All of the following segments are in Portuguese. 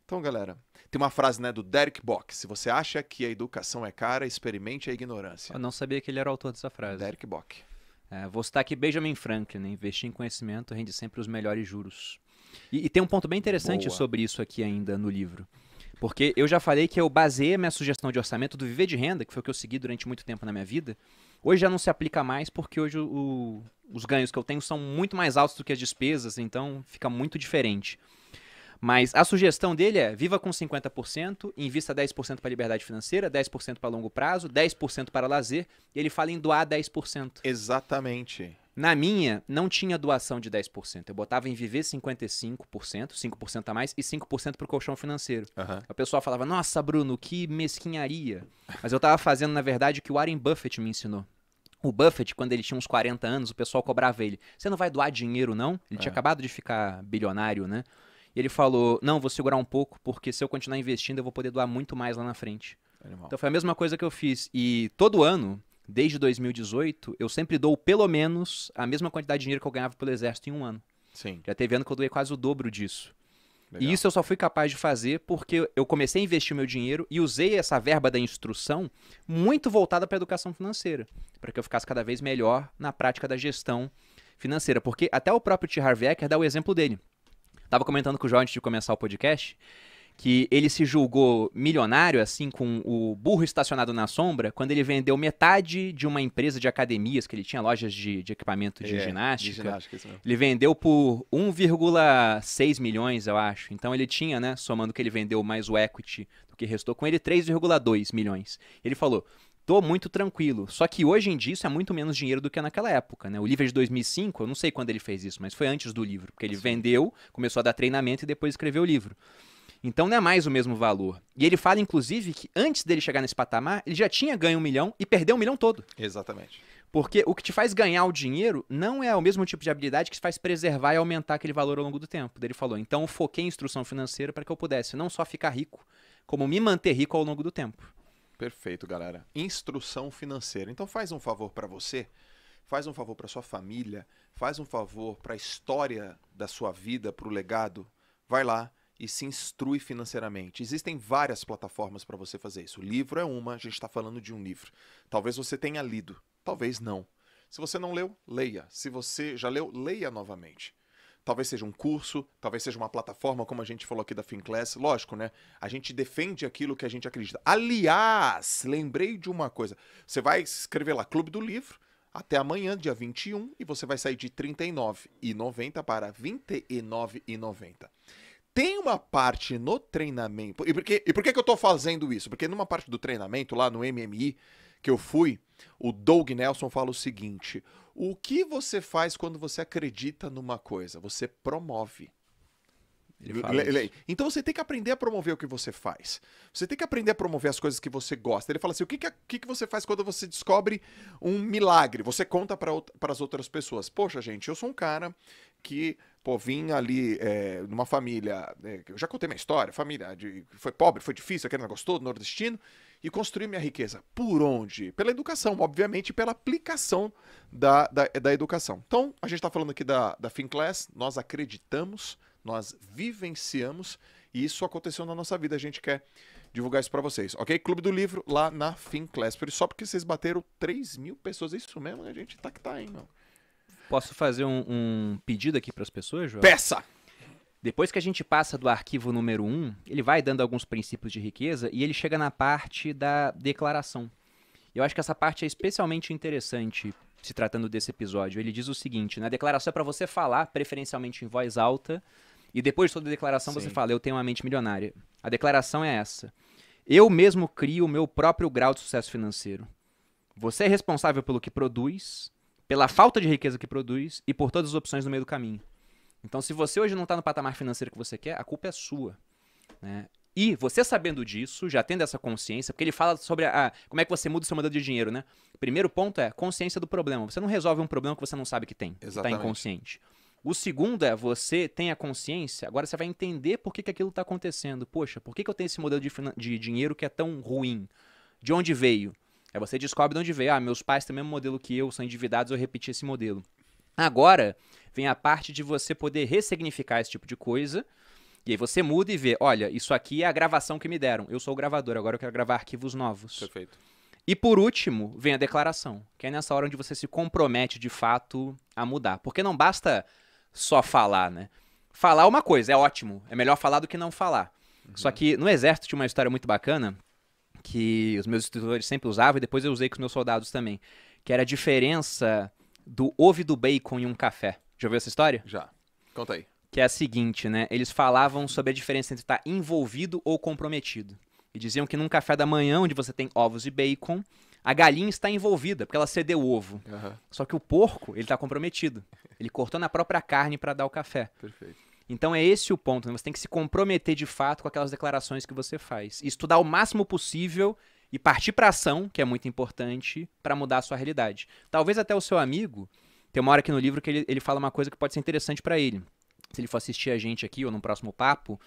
Então, galera, tem uma frase, né, do Derek Bock. Se você acha que a educação é cara, experimente a ignorância. Eu não sabia que ele era o autor dessa frase. Derek Bock. Vou citar aqui Benjamin Franklin, né? Investir em conhecimento rende sempre os melhores juros. E tem um ponto bem interessante Boa. sobre isso aqui ainda no livro. Porque eu já falei que eu baseei a minha sugestão de orçamento do Viver de Renda, que foi o que eu segui durante muito tempo na minha vida. Hoje já não se aplica mais, porque hoje os ganhos que eu tenho são muito mais altos do que as despesas, então fica muito diferente. Mas a sugestão dele é: viva com 50%, invista 10% para liberdade financeira, 10% para longo prazo, 10% para lazer, e ele fala em doar 10%. Exatamente. Na minha, não tinha doação de 10%. Eu botava em viver 55%, 5% a mais, e 5% para o colchão financeiro. Uhum. O pessoal falava: nossa, Bruno, que mesquinharia. Mas eu estava fazendo, na verdade, o que o Warren Buffett me ensinou. O Buffett, quando ele tinha uns 40 anos, o pessoal cobrava ele: você não vai doar dinheiro, não? Ele tinha acabado de ficar bilionário, né? E ele falou: não, vou segurar um pouco, porque se eu continuar investindo, eu vou poder doar muito mais lá na frente. Animal. Então foi a mesma coisa que eu fiz. E todo ano, desde 2018, eu sempre dou pelo menos a mesma quantidade de dinheiro que eu ganhava pelo exército em um ano. Sim. Já teve ano que eu doei quase o dobro disso. Legal. E isso eu só fui capaz de fazer porque eu comecei a investir o meu dinheiro e usei essa verba da instrução muito voltada para a educação financeira, para que eu ficasse cada vez melhor na prática da gestão financeira. Porque até o próprio T. Harv Eker dá o exemplo dele. Tava comentando com o João antes de começar o podcast que ele se julgou milionário, assim, com o burro estacionado na sombra, quando ele vendeu metade de uma empresa de academias, que ele tinha lojas de equipamento de ginástica. De ginástica, isso mesmo. Ele vendeu por 1,6 milhões, eu acho. Então ele tinha, né, somando que ele vendeu mais o equity do que restou com ele, 3,2 milhões. Ele falou: tô muito tranquilo. Só que hoje em dia isso é muito menos dinheiro do que naquela época, né? O livro é de 2005, eu não sei quando ele fez isso, mas foi antes do livro. Porque ele vendeu, começou a dar treinamento e depois escreveu o livro. Então não é mais o mesmo valor. E ele fala, inclusive, que antes dele chegar nesse patamar, ele já tinha ganho 1 milhão e perdeu 1 milhão todo. Exatamente. Porque o que te faz ganhar o dinheiro não é o mesmo tipo de habilidade que te faz preservar e aumentar aquele valor ao longo do tempo. Daí ele falou: então eu foquei em instrução financeira para que eu pudesse não só ficar rico, como me manter rico ao longo do tempo. Perfeito, galera. Instrução financeira. Então faz um favor para você, faz um favor para sua família, faz um favor para a história da sua vida, para o legado. Vai lá e se instrui financeiramente. Existem várias plataformas para você fazer isso. O livro é uma, a gente está falando de um livro. Talvez você tenha lido, talvez não. Se você não leu, leia. Se você já leu, leia novamente. Talvez seja um curso, talvez seja uma plataforma, como a gente falou aqui da FinClass. Lógico, né? A gente defende aquilo que a gente acredita. Aliás, lembrei de uma coisa. Você vai escrever lá, Clube do Livro, até amanhã, dia 21, e você vai sair de R$ 39,90 para R$ 29,90. Tem uma parte no treinamento... E por que eu tô fazendo isso? Porque numa parte do treinamento, lá no MMI, que eu fui, o Doug Nelson fala o seguinte: o que você faz quando você acredita numa coisa? Você promove. Então você tem que aprender a promover o que você faz. Você tem que aprender a promover as coisas que você gosta. Ele fala assim: o que você faz quando você descobre um milagre? Você conta para as outras pessoas. Poxa, gente, eu sou um cara que, vim ali numa família... eu já contei minha história, família foi pobre, foi difícil, aquele negócio todo, nordestino, e construí minha riqueza. Por onde? Pela educação, obviamente, pela aplicação da educação. Então, a gente está falando aqui da FinClass, nós acreditamos, nós vivenciamos, e isso aconteceu na nossa vida, a gente quer divulgar isso para vocês, ok? Clube do Livro lá na FinClass, só porque vocês bateram 3 mil pessoas, é isso mesmo, a gente tá, hein, meu? Posso fazer um pedido aqui para as pessoas, João? Peça! Depois que a gente passa do arquivo número 1, ele vai dando alguns princípios de riqueza e ele chega na parte da declaração. Eu acho que essa parte é especialmente interessante se tratando desse episódio. Ele diz o seguinte: na declaração é para você falar, preferencialmente em voz alta, e depois de toda a declaração você fala: eu tenho uma mente milionária. A declaração é essa: eu mesmo crio o meu próprio grau de sucesso financeiro. Você é responsável pelo que produz, pela falta de riqueza que produz e por todas as opções no meio do caminho. Então, se você hoje não está no patamar financeiro que você quer, a culpa é sua, né? E você sabendo disso, já tendo essa consciência, porque ele fala sobre como é que você muda o seu modelo de dinheiro, né? O primeiro ponto é consciência do problema. Você não resolve um problema que você não sabe que tem. Você está inconsciente. O segundo é você tem a consciência, agora você vai entender por que aquilo está acontecendo. Poxa, por que eu tenho esse modelo de dinheiro que é tão ruim? De onde veio? Aí você descobre de onde veio. Meus pais têm o mesmo modelo que eu, são endividados, eu repeti esse modelo. Agora vem a parte de você poder ressignificar esse tipo de coisa E aí você muda e vê, olha, isso aqui é a gravação que me deram. Eu sou o gravador, agora eu quero gravar arquivos novos. Perfeito. E por último, vem a declaração, que é nessa hora onde você se compromete de fato a mudar. Porque não basta só falar, né? Falar é uma coisa, é ótimo. É melhor falar do que não falar. Só que no exército tinha uma história muito bacana que os meus instrutores sempre usavam e depois eu usei com os meus soldados também, que era a diferença do ovo e do bacon em um café. Já ouviu essa história? Já. Conta aí. Que é a seguinte, né? Eles falavam sobre a diferença entre estar envolvido ou comprometido. E diziam que num café da manhã, onde você tem ovos e bacon, a galinha está envolvida, porque ela cedeu o ovo. Só que o porco, ele está comprometido. Ele cortou na própria carne para dar o café. Perfeito. Então é esse o ponto, né? Você tem que se comprometer de fato com aquelas declarações que você faz. E estudar o máximo possível e partir para ação, que é muito importante, para mudar a sua realidade. Talvez até o seu amigo, tem uma hora aqui no livro que ele fala uma coisa que pode ser interessante para ele. Se ele for assistir a gente aqui ou no próximo papo,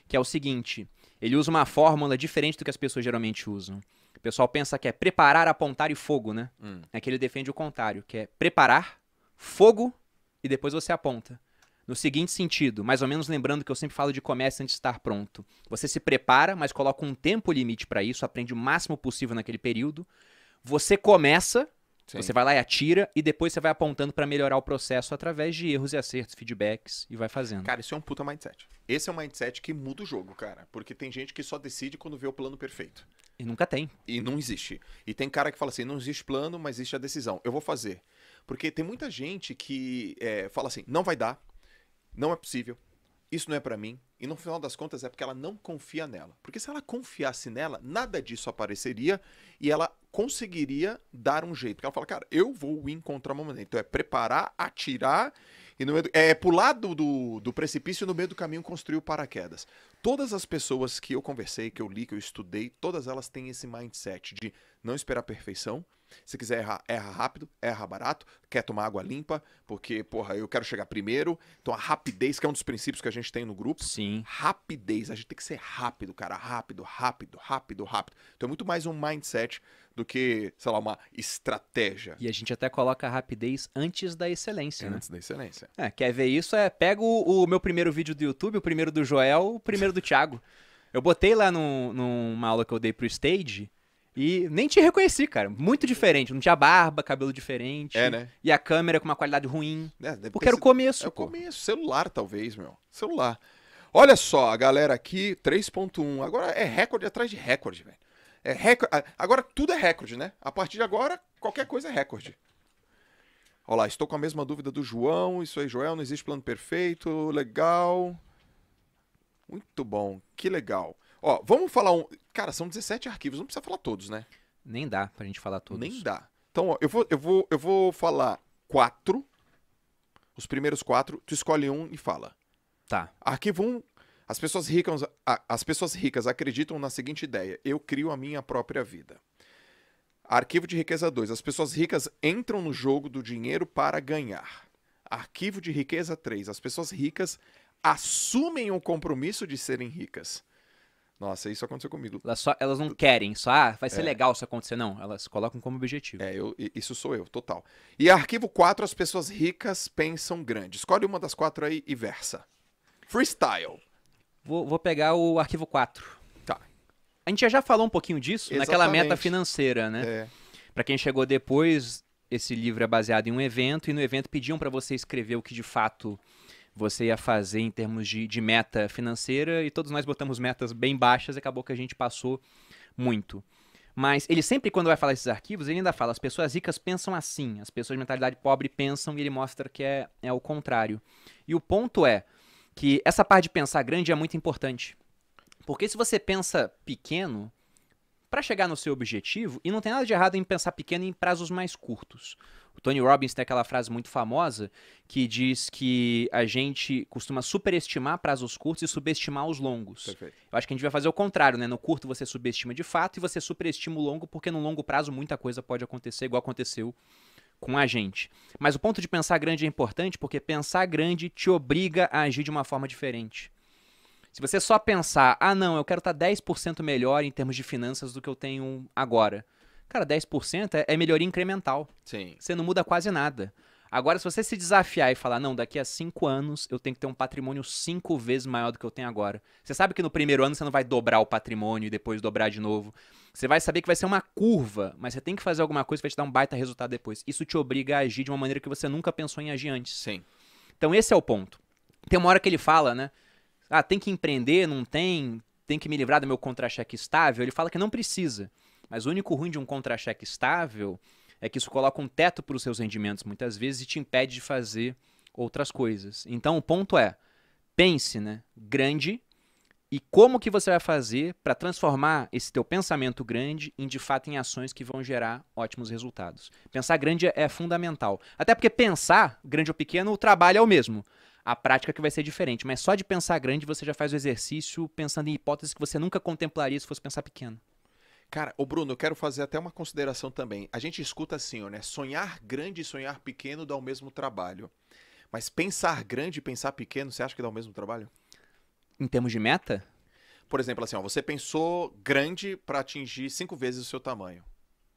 que é o seguinte, ele usa uma fórmula diferente do que as pessoas geralmente usam. O pessoal pensa que é preparar, apontar e fogo, né? É que ele defende o contrário, que é preparar, fogo e depois você aponta. No seguinte sentido, mais ou menos lembrando que eu sempre falo de comércio antes de estar pronto. Você se prepara, mas coloca um tempo limite para isso, aprende o máximo possível naquele período. Você começa, você vai lá e atira, e depois você vai apontando para melhorar o processo através de erros e acertos, feedbacks, e vai fazendo. Cara, isso é um puta mindset. Esse é um mindset que muda o jogo, cara. Porque tem gente que só decide quando vê o plano perfeito. E nunca tem. E não existe. E tem cara que fala assim, não existe plano, mas existe a decisão. Eu vou fazer. Porque tem muita gente que fala assim, não vai dar, não é possível, isso não é pra mim. E no final das contas é porque ela não confia nela. Porque se ela confiasse nela, nada disso apareceria e ela conseguiria dar um jeito. Porque ela fala, cara, eu vou encontrar uma maneira. Então é preparar, atirar e no meio pular do precipício e no meio do caminho construir o paraquedas. Todas as pessoas que eu conversei, que eu li, que eu estudei, todas elas têm esse mindset de não esperar a perfeição. Se quiser errar, erra rápido, erra barato, quer tomar água limpa, porque, porra, eu quero chegar primeiro. Então a rapidez, que é um dos princípios que a gente tem no grupo. Sim. Rapidez, a gente tem que ser rápido, cara. Rápido, rápido, rápido, rápido. Então é muito mais um mindset do que, sei lá, uma estratégia. E a gente até coloca a rapidez antes da excelência, né? Antes da excelência. Quer ver isso? Pega o meu primeiro vídeo do YouTube, o primeiro do Joel, o primeiro do Thiago. Eu botei lá numa aula que eu dei pro Stage e nem te reconheci, cara. Muito diferente. Não tinha barba, cabelo diferente. Né? E a câmera com uma qualidade ruim. Porque era o começo, pô. É o começo. Celular, talvez, meu. Celular. Olha só, a galera aqui, 3.1. Agora é recorde atrás de recorde, velho. É recorde. Agora tudo é recorde, né? A partir de agora, qualquer coisa é recorde. Olha lá, estou com a mesma dúvida do João. Isso aí, Joel, não existe plano perfeito. Legal. Muito bom. Que legal. Ó, vamos falar um... Cara, são 17 arquivos, não precisa falar todos, né? Nem dá pra gente falar todos. Nem dá. Então, ó, eu vou falar 4. Os primeiros 4, tu escolhe um e fala. Tá. Arquivo 1, as pessoas ricas acreditam na seguinte ideia: eu crio a minha própria vida. Arquivo de riqueza 2, as pessoas ricas entram no jogo do dinheiro para ganhar. Arquivo de riqueza 3, as pessoas ricas assumem o compromisso de serem ricas. Nossa, isso aconteceu comigo. Elas não querem, vai ser legal isso acontecer. Não, elas colocam como objetivo. Isso sou eu, total. E arquivo 4, as pessoas ricas pensam grande. Escolhe uma das 4 aí e versa. Freestyle. Vou pegar o arquivo 4. Tá. A gente já falou um pouquinho disso naquela meta financeira, né? Pra quem chegou depois, esse livro é baseado em um evento, e no evento pediam pra você escrever o que de fato você ia fazer em termos de meta financeira, e todos nós botamos metas bem baixas e acabou que a gente passou muito. Mas ele sempre, quando vai falar esses arquivos, ele ainda fala, as pessoas ricas pensam assim, as pessoas de mentalidade pobre pensam, e ele mostra que é o contrário. E o ponto é que essa parte de pensar grande é muito importante. Porque se você pensa pequeno, para chegar no seu objetivo, e não tem nada de errado em pensar pequeno em prazos mais curtos. O Tony Robbins tem aquela frase muito famosa que diz que a gente costuma superestimar prazos curtos e subestimar os longos. Perfeito. Eu acho que a gente vai fazer o contrário, né? No curto você subestima de fato e você superestima o longo, porque no longo prazo muita coisa pode acontecer, igual aconteceu com a gente. Mas o ponto de pensar grande é importante porque pensar grande te obriga a agir de uma forma diferente. Se você só pensar, não, eu quero estar 10% melhor em termos de finanças do que eu tenho agora. Cara, 10% é melhoria incremental. Sim. Você não muda quase nada. Agora, se você se desafiar e falar, não, daqui a 5 anos eu tenho que ter um patrimônio 5 vezes maior do que eu tenho agora. Você sabe que no primeiro ano você não vai dobrar o patrimônio e depois dobrar de novo. Você vai saber que vai ser uma curva, mas você tem que fazer alguma coisa que vai te dar um baita resultado depois. Isso te obriga a agir de uma maneira que você nunca pensou em agir antes. Sim. Então esse é o ponto. Tem uma hora que ele fala, né? Ah, tem que empreender, não tem? Tem que me livrar do meu contra-cheque estável? Ele fala que não precisa. Mas o único ruim de um contra-cheque estável é que isso coloca um teto para os seus rendimentos muitas vezes e te impede de fazer outras coisas. Então o ponto é, pense, né, grande e como que você vai fazer para transformar esse teu pensamento grande de fato em ações que vão gerar ótimos resultados. Pensar grande é fundamental. Até porque pensar, grande ou pequeno, o trabalho é o mesmo. A prática que vai ser diferente. Mas só de pensar grande você já faz o exercício pensando em hipóteses que você nunca contemplaria se fosse pensar pequeno. Cara, ô Bruno, eu quero fazer até uma consideração também. A gente escuta assim, ó, né? Sonhar grande e sonhar pequeno dá o mesmo trabalho. Mas pensar grande e pensar pequeno, você acha que dá o mesmo trabalho? Em termos de meta? Por exemplo, assim, ó, você pensou grande para atingir 5 vezes o seu tamanho.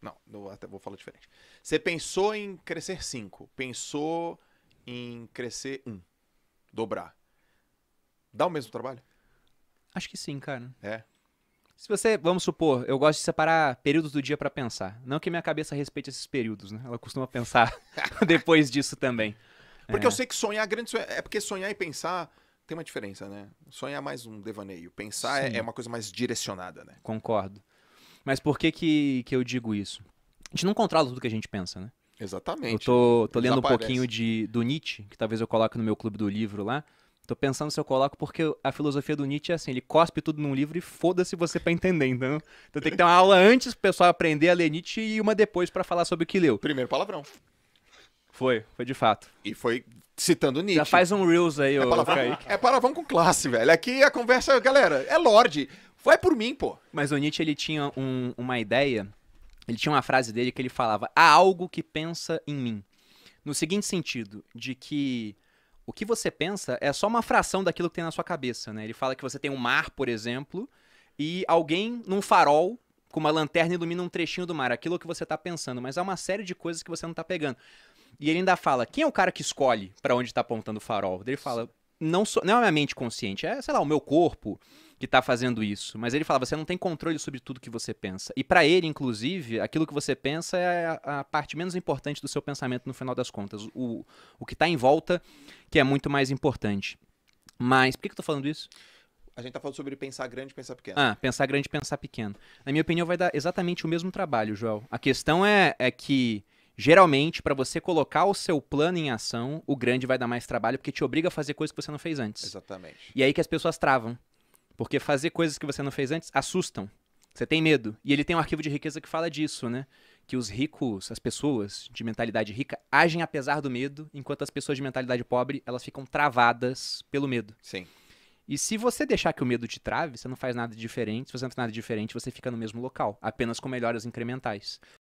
Não, eu até vou falar diferente. Você pensou em crescer 5, pensou em crescer 1, dobrar. Dá o mesmo trabalho? Acho que sim, cara. É. Se você, vamos supor, eu gosto de separar períodos do dia para pensar. Não que minha cabeça respeite esses períodos, né? Ela costuma pensar depois disso também. Porque eu sei que sonhar grande é porque sonhar e pensar tem uma diferença, né? Sonhar é mais um devaneio. Pensar é uma coisa mais direcionada, né? Concordo. Mas por que eu digo isso? A gente não controla tudo que a gente pensa, né? Exatamente. Eu tô lendo um Desaparece. pouquinho do Nietzsche, que talvez eu coloque no meu clube do livro lá. Tô pensando se eu coloco, porque a filosofia do Nietzsche é assim, ele cospe tudo num livro e foda-se você pra entender, então tem que ter uma aula antes pro pessoal aprender a ler Nietzsche e uma depois pra falar sobre o que leu. Primeiro palavrão. Foi de fato. E foi citando Nietzsche. Já faz um Reels aí, ô palavrão, Kaique. é palavrão com classe, velho. Aqui a conversa, galera, é Lorde. Vai por mim, pô. Mas o Nietzsche, ele tinha uma ideia, ele tinha uma frase dele que ele falava, há algo que pensa em mim. No seguinte sentido, de que o que você pensa é só uma fração daquilo que tem na sua cabeça, né? Ele fala que você tem um mar, por exemplo, e alguém num farol com uma lanterna ilumina um trechinho do mar, aquilo que você está pensando, mas há uma série de coisas que você não está pegando. E ele ainda fala, quem é o cara que escolhe para onde está apontando o farol? Ele fala, não é a minha mente consciente, é, sei lá, o meu corpo que está fazendo isso. Mas ele fala, você não tem controle sobre tudo que você pensa. E para ele, inclusive, aquilo que você pensa é a parte menos importante do seu pensamento no final das contas. O que está em volta que é muito mais importante. Mas, por que eu tô falando isso? A gente tá falando sobre pensar grande e pensar pequeno. Ah, pensar grande e pensar pequeno. Na minha opinião, vai dar exatamente o mesmo trabalho, Joel. A questão é que, geralmente, para você colocar o seu plano em ação, o grande vai dar mais trabalho, porque te obriga a fazer coisas que você não fez antes. Exatamente. E aí que as pessoas travam. Porque fazer coisas que você não fez antes assustam. Você tem medo. E ele tem um arquivo de riqueza que fala disso, né? Que os ricos, as pessoas de mentalidade rica, agem apesar do medo, enquanto as pessoas de mentalidade pobre, elas ficam travadas pelo medo. Sim. E se você deixar que o medo te trave, você não faz nada diferente. Se você não faz nada diferente, você fica no mesmo local, apenas com melhoras incrementais.